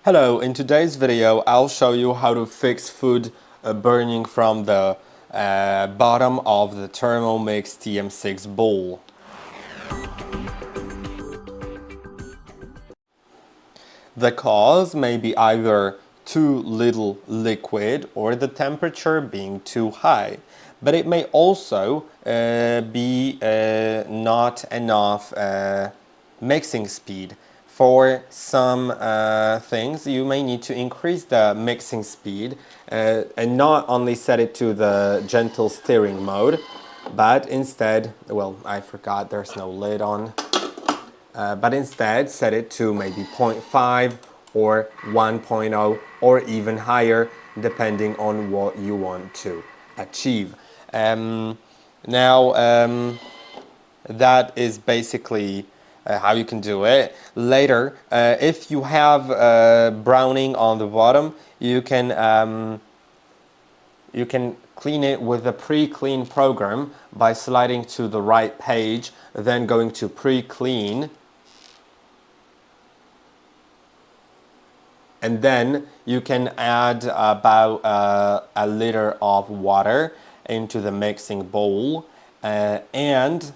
Hello, in today's video I'll show you how to fix food burning from the bottom of the THERMOMIX TM6 bowl. The cause may be either too little liquid or the temperature being too high, but it may also be not enough mixing speed. For some things, you may need to increase the mixing speed and not only set it to the gentle stirring mode, but instead, well, I forgot there's no lid on, but instead set it to maybe 0.5 or 1.0 or even higher, depending on what you want to achieve. That is basically how you can do it. Later, if you have browning on the bottom, you can clean it with a pre-clean program by sliding to the right page, then going to pre-clean, and then you can add about a liter of water into the mixing bowl, and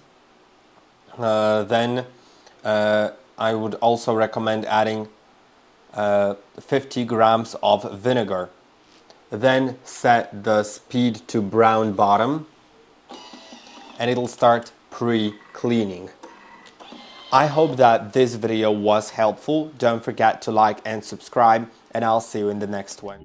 then I would also recommend adding 50 grams of vinegar. Then set the speed to brown bottom and it'll start pre-cleaning. I hope that this video was helpful. Don't forget to like and subscribe, and I'll see you in the next one.